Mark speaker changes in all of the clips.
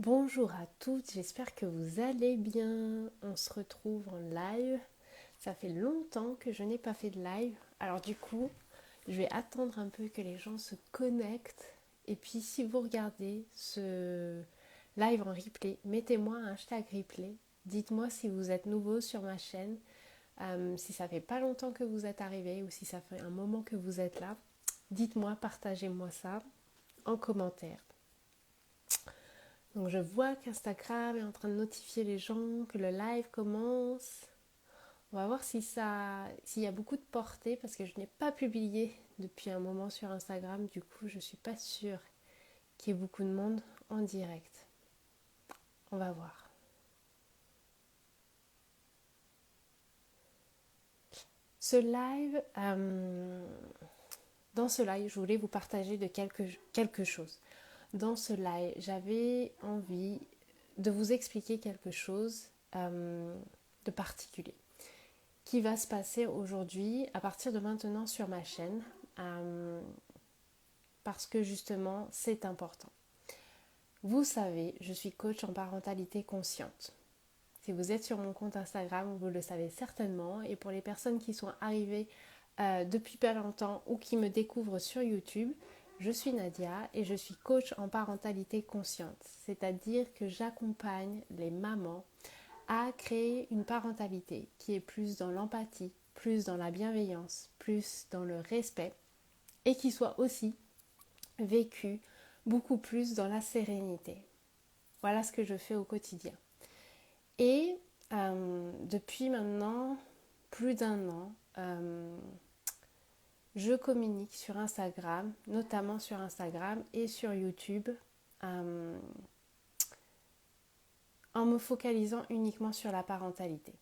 Speaker 1: Bonjour à toutes, j'espère que vous allez bien. On se retrouve en live. Ça fait longtemps que je n'ai pas fait de live. Alors du coup, je vais attendre un peu que les gens se connectent. Et puis si vous regardez ce live en replay, mettez-moi un hashtag replay. Dites-moi si vous êtes nouveau sur ma chaîne, si ça fait pas longtemps que vous êtes arrivé ou si ça fait un moment que vous êtes là. Dites-moi, partagez-moi ça en commentaire. Donc je vois qu'Instagram est en train de notifier les gens que le live commence. On va voir s'il y a beaucoup de portée parce que je n'ai pas publié depuis un moment sur Instagram. Du coup, je ne suis pas sûre qu'il y ait beaucoup de monde en direct. On va voir. Ce live, dans ce live, je voulais vous partager de quelque chose. Dans ce live, j'avais envie de vous expliquer quelque chose de particulier qui va se passer aujourd'hui à partir de maintenant sur ma chaîne parce que justement c'est important. Vous savez, je suis coach en parentalité consciente. Si vous êtes sur mon compte Instagram, vous le savez certainement. Et pour les personnes qui sont arrivées depuis pas longtemps ou qui me découvrent sur YouTube, je suis Nadia et je suis coach en parentalité consciente. C'est-à-dire que j'accompagne les mamans à créer une parentalité qui est plus dans l'empathie, plus dans la bienveillance, plus dans le respect et qui soit aussi vécue beaucoup plus dans la sérénité. Voilà ce que je fais au quotidien. Et depuis maintenant plus d'un an, je communique sur Instagram, notamment sur Instagram et sur YouTube, euh, en me focalisant uniquement sur la parentalité.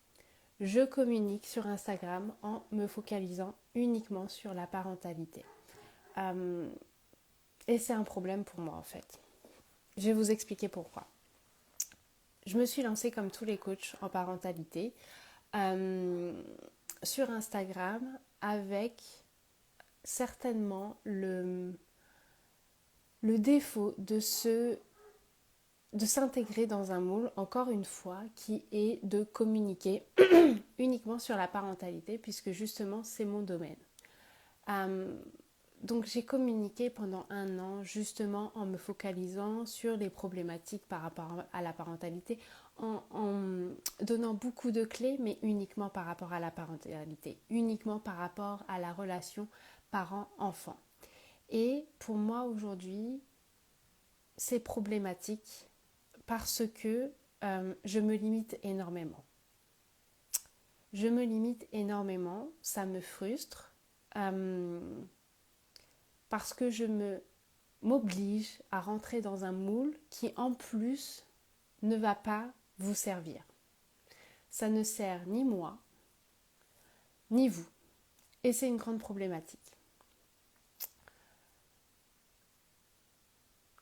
Speaker 1: Je communique sur Instagram en me focalisant uniquement sur la parentalité. Et c'est un problème pour moi en fait. Je vais vous expliquer pourquoi. Je me suis lancée comme tous les coachs en parentalité sur Instagram avec certainement le défaut de s'intégrer dans un moule, encore une fois, qui est de communiquer uniquement sur la parentalité, puisque justement c'est mon domaine. Euh, donc j'ai communiqué pendant un an justement en me focalisant sur les problématiques par rapport à la parentalité, en donnant beaucoup de clés, mais uniquement par rapport à la parentalité, uniquement par rapport à la relation parent-enfant. Et pour moi aujourd'hui, c'est problématique parce que je me limite énormément. Je me limite énormément, ça me frustre. Parce que m'oblige à rentrer dans un moule qui en plus ne va pas vous servir. Ça ne sert ni moi, ni vous. Et c'est une grande problématique.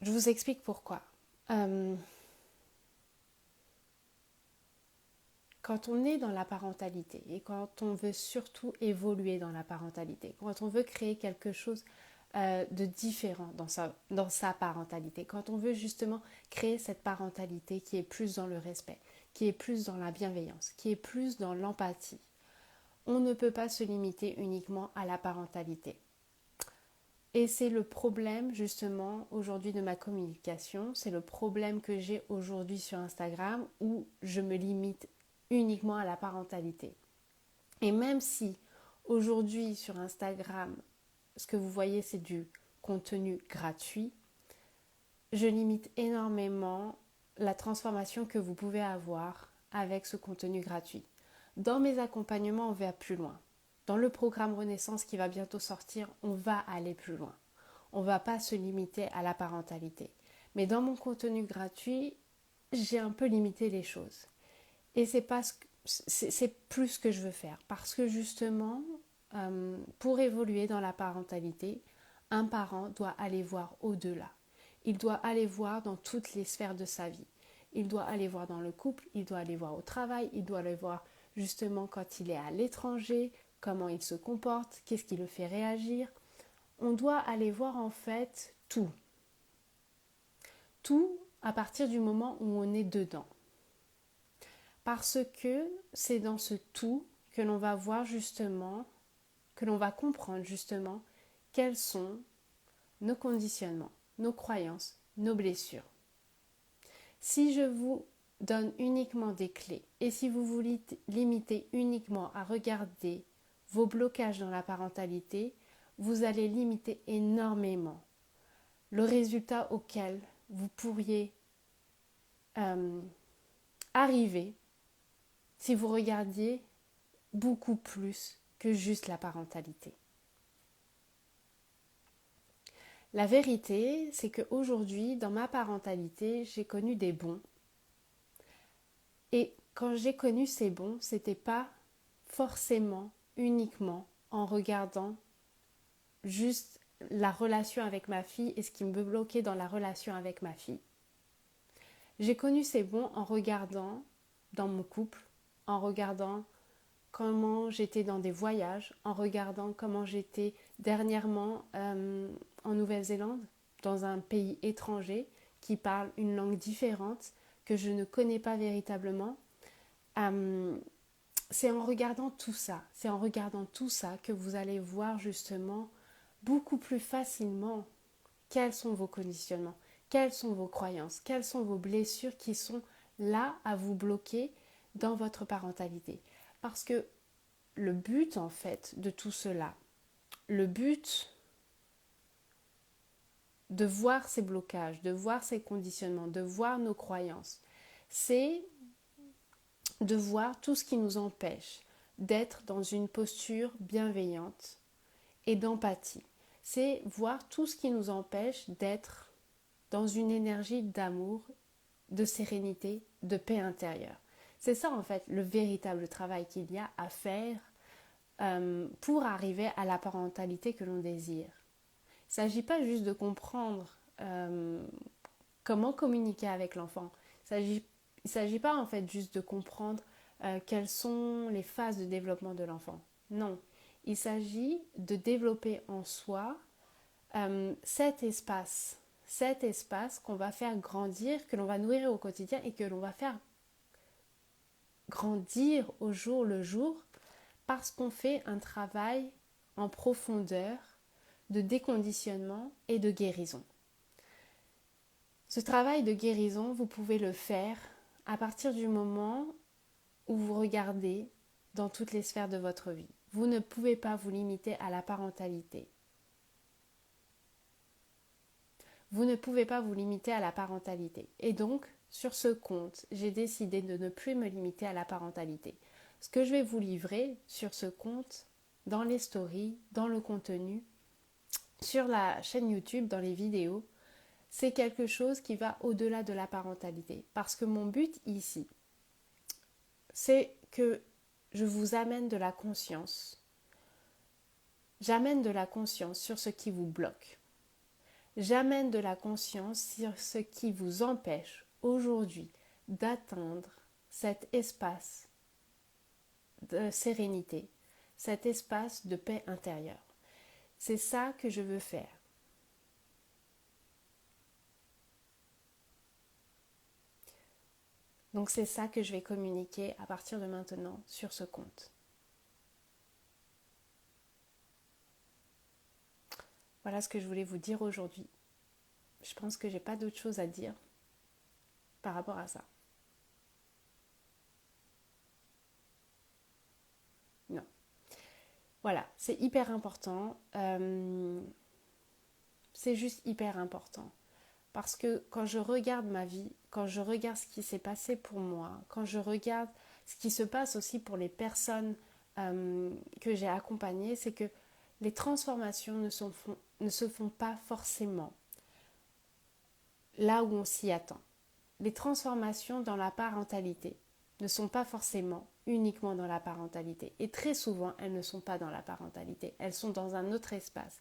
Speaker 1: Je vous explique pourquoi. Euh, Quand on est dans la parentalité et quand on veut surtout évoluer dans la parentalité, quand on veut créer quelque chose de différent dans sa parentalité, quand on veut justement créer cette parentalité qui est plus dans le respect, qui est plus dans la bienveillance, qui est plus dans l'empathie, on ne peut pas se limiter uniquement à la parentalité. Et c'est le problème justement aujourd'hui de ma communication, c'est le problème que j'ai aujourd'hui sur Instagram où je me limite uniquement à la parentalité. Et même si aujourd'hui sur Instagram, ce que vous voyez c'est du contenu gratuit, je limite énormément la transformation que vous pouvez avoir avec ce contenu gratuit. Dans mes accompagnements, on va plus loin. Dans le programme Renaissance qui va bientôt sortir, on va aller plus loin. On ne va pas se limiter à la parentalité. Mais dans mon contenu gratuit, j'ai un peu limité les choses. Et c'est plus ce que je veux faire. Parce que justement, pour évoluer dans la parentalité, un parent doit aller voir au-delà. Il doit aller voir dans toutes les sphères de sa vie. Il doit aller voir dans le couple, il doit aller voir au travail, il doit aller voir justement quand il est à l'étranger, comment il se comporte, qu'est-ce qui le fait réagir. On doit aller voir en fait tout. Tout à partir du moment où on est dedans. Parce que c'est dans ce tout que l'on va voir justement, que l'on va comprendre justement quels sont nos conditionnements, nos croyances, nos blessures. Si je vous donne uniquement des clés et si vous vous limitez uniquement à regarder vos blocages dans la parentalité, vous allez limiter énormément le résultat auquel vous pourriez arriver si vous regardiez beaucoup plus que juste la parentalité. La vérité, c'est qu'aujourd'hui, dans ma parentalité, j'ai connu des bons. Et quand j'ai connu ces bons, c'était pas forcément, uniquement, en regardant juste la relation avec ma fille et ce qui me bloquait dans la relation avec ma fille. J'ai connu ces bons en regardant dans mon couple, en regardant comment j'étais dans des voyages, en regardant comment j'étais dernièrement en Nouvelle-Zélande, dans un pays étranger qui parle une langue différente que je ne connais pas véritablement. C'est en regardant tout ça, que vous allez voir justement beaucoup plus facilement quels sont vos conditionnements, quelles sont vos croyances, quelles sont vos blessures qui sont là à vous bloquer dans votre parentalité. Parce que le but en fait de tout cela, le but de voir ces blocages, de voir ces conditionnements, de voir nos croyances, c'est de voir tout ce qui nous empêche d'être dans une posture bienveillante et d'empathie. C'est voir tout ce qui nous empêche d'être dans une énergie d'amour, de sérénité, de paix intérieure. C'est ça en fait le véritable travail qu'il y a à faire pour arriver à la parentalité que l'on désire. Il ne s'agit pas juste de comprendre comment communiquer avec l'enfant. Il ne s'agit pas en fait juste de comprendre quelles sont les phases de développement de l'enfant. Non, il s'agit de développer en soi cet espace qu'on va faire grandir, que l'on va nourrir au quotidien et que l'on va faire grandir au jour le jour parce qu'on fait un travail en profondeur de déconditionnement et de guérison. Ce travail de guérison, vous pouvez le faire à partir du moment où vous regardez dans toutes les sphères de votre vie. Vous ne pouvez pas vous limiter à la parentalité. Vous ne pouvez pas vous limiter à la parentalité. Et donc, sur ce compte, j'ai décidé de ne plus me limiter à la parentalité. Ce que je vais vous livrer sur ce compte, dans les stories, dans le contenu, sur la chaîne YouTube, dans les vidéos, c'est quelque chose qui va au-delà de la parentalité. Parce que mon but ici, c'est que je vous amène de la conscience. J'amène de la conscience sur ce qui vous bloque. J'amène de la conscience sur ce qui vous empêche aujourd'hui d'atteindre cet espace de sérénité, cet espace de paix intérieure. C'est ça que je veux faire. Donc c'est ça que je vais communiquer à partir de maintenant sur ce compte. Voilà ce que je voulais vous dire aujourd'hui. Je pense que j'ai pas d'autre chose à dire par rapport à ça. Non. Voilà, c'est hyper important. C'est juste hyper important. Parce que quand je regarde ma vie, quand je regarde ce qui s'est passé pour moi, quand je regarde ce qui se passe aussi pour les personnes que j'ai accompagnées, c'est que les transformations ne se font pas forcément là où on s'y attend. Les transformations dans la parentalité ne sont pas forcément uniquement dans la parentalité. Et très souvent, elles ne sont pas dans la parentalité. Elles sont dans un autre espace.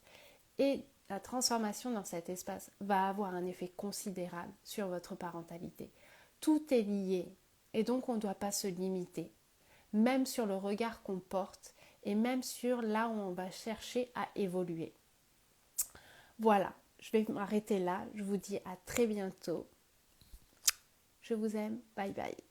Speaker 1: Et la transformation dans cet espace va avoir un effet considérable sur votre parentalité. Tout est lié et donc on ne doit pas se limiter, même sur le regard qu'on porte et même sur là où on va chercher à évoluer. Voilà, je vais m'arrêter là. Je vous dis à très bientôt. Je vous aime. Bye bye.